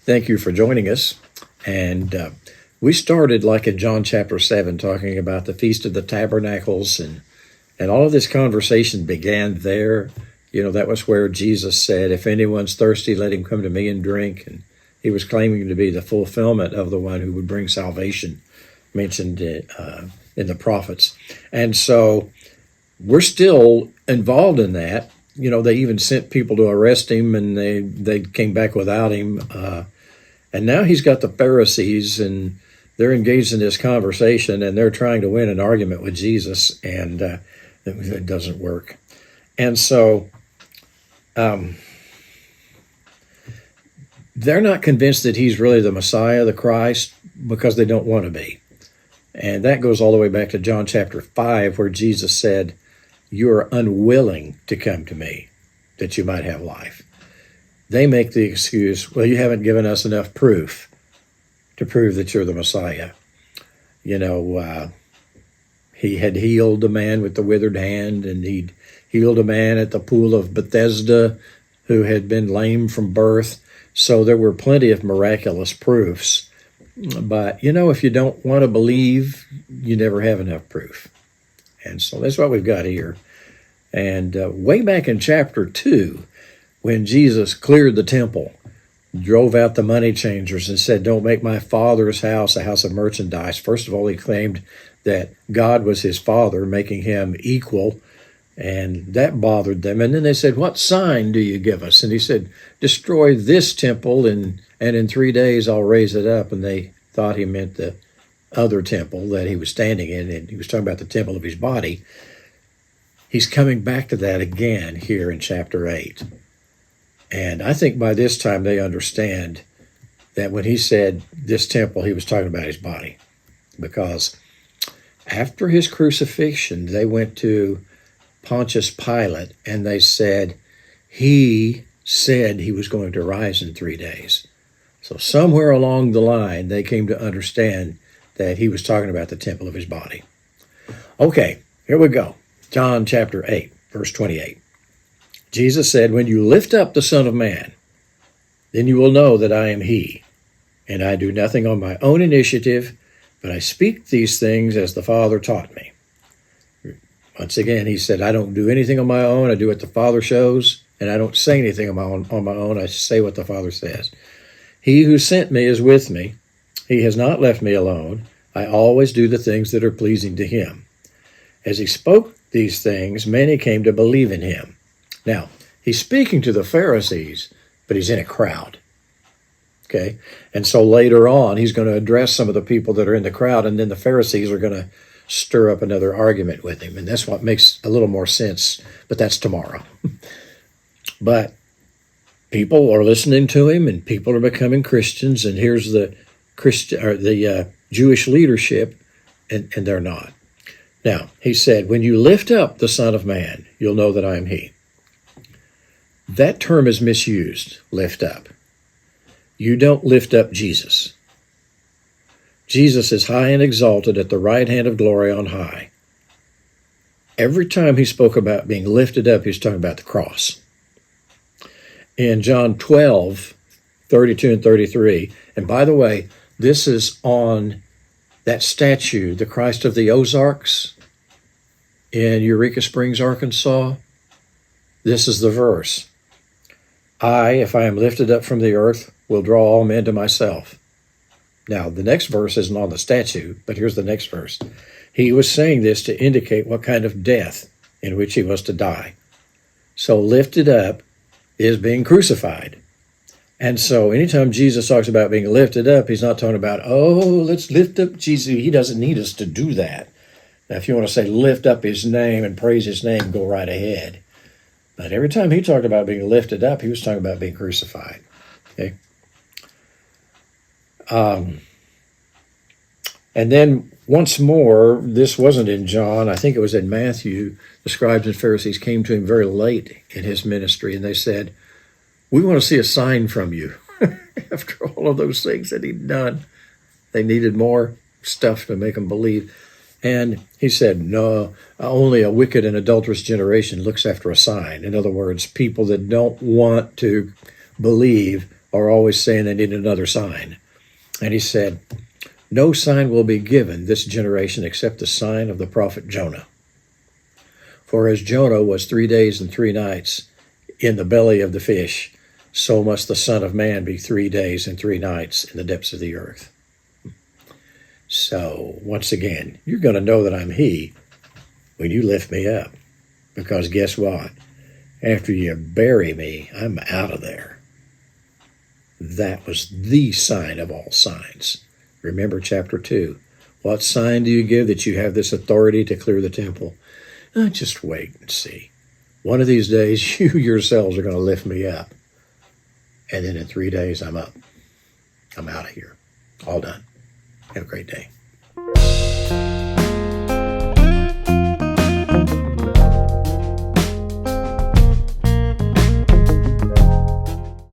Thank you for joining us. And we started like in John chapter 7, talking about the Feast of the Tabernacles, and all of this conversation began there. You know, that was where Jesus said, if anyone's thirsty, let him come to me and drink. And he was claiming to be the fulfillment of the one who would bring salvation, mentioned in the prophets. And so we're still involved in that. You know, they even sent people to arrest him, and they came back without him. And now he's got the Pharisees, and they're engaged in this conversation, and they're trying to win an argument with Jesus, and it doesn't work. And so they're not convinced that he's really the Messiah, the Christ, because they don't want to be. And that goes all the way back to John chapter 5, where Jesus said, you are unwilling to come to me that you might have life. They make the excuse, well, you haven't given us enough proof to prove that you're the Messiah. You know, he had healed a man with the withered hand, and he'd healed a man at the pool of Bethesda who had been lame from birth. So there were plenty of miraculous proofs. But, you know, if you don't want to believe, you never have enough proof. And so that's what we've got here. And way back in chapter 2, when Jesus cleared the temple, drove out the money changers and said, don't make my Father's house a house of merchandise. First of all, he claimed that God was his Father, making him equal, and that bothered them. And then they said, what sign do you give us? And he said, destroy this temple, and in 3 days I'll raise it up. And they thought he meant the other temple that he was standing in, and he was talking about the temple of his body. He's coming back to that again here in chapter 8. And I think by this time they understand that when he said this temple, he was talking about his body. Because after his crucifixion, they went to Pontius Pilate and they said, he said he was going to rise in 3 days. So somewhere along the line, they came to understand that he was talking about the temple of his body. Okay, here we go. John chapter 8, verse 28. Jesus said, when you lift up the Son of Man, then you will know that I am he, and I do nothing on my own initiative, but I speak these things as the Father taught me. Once again, he said, I don't do anything on my own. I do what the Father shows, and I don't say anything on my own. I say what the Father says. He who sent me is with me. He has not left me alone. I always do the things that are pleasing to him. As he spoke these things, many came to believe in him. Now, he's speaking to the Pharisees, but he's in a crowd. Okay? And so later on, he's going to address some of the people that are in the crowd, and then the Pharisees are going to stir up another argument with him. And that's what makes a little more sense, but that's tomorrow. But people are listening to him, and people are becoming Christians, and here's the Jewish leadership, and they're not. Now, he said, when you lift up the Son of Man, you'll know that I am he. That term is misused, lift up. You don't lift up Jesus. Jesus is high and exalted at the right hand of glory on high. Every time he spoke about being lifted up, he was talking about the cross. In John 12, 32 and 33, and by the way, this is on that statue, the Christ of the Ozarks in Eureka Springs, Arkansas. This is the verse. I, if I am lifted up from the earth, will draw all men to myself. Now, the next verse isn't on the statue, but here's the next verse. He was saying this to indicate what kind of death in which he was to die. So lifted up is being crucified. And so anytime Jesus talks about being lifted up, he's not talking about, oh, let's lift up Jesus. He doesn't need us to do that. Now, if you want to say lift up his name and praise his name, go right ahead. But every time he talked about being lifted up, he was talking about being crucified. Okay. And then once more, this wasn't in John, I think it was in Matthew, the scribes and Pharisees came to him very late in his ministry, and they said, we want to see a sign from you. After all of those things that he'd done, they needed more stuff to make them believe. And he said, no, only a wicked and adulterous generation looks after a sign. In other words, people that don't want to believe are always saying they need another sign. And he said, no sign will be given this generation except the sign of the prophet Jonah. For as Jonah was 3 days and 3 nights in the belly of the fish, so must the Son of Man be 3 days and 3 nights in the depths of the earth. So, once again, you're going to know that I'm He when you lift me up. Because guess what? After you bury me, I'm out of there. That was the sign of all signs. Remember chapter 2. What sign do you give that you have this authority to clear the temple? Just wait and see. One of these days, you yourselves are going to lift me up. And then in 3 days, I'm up. I'm out of here. All done. Have a great day.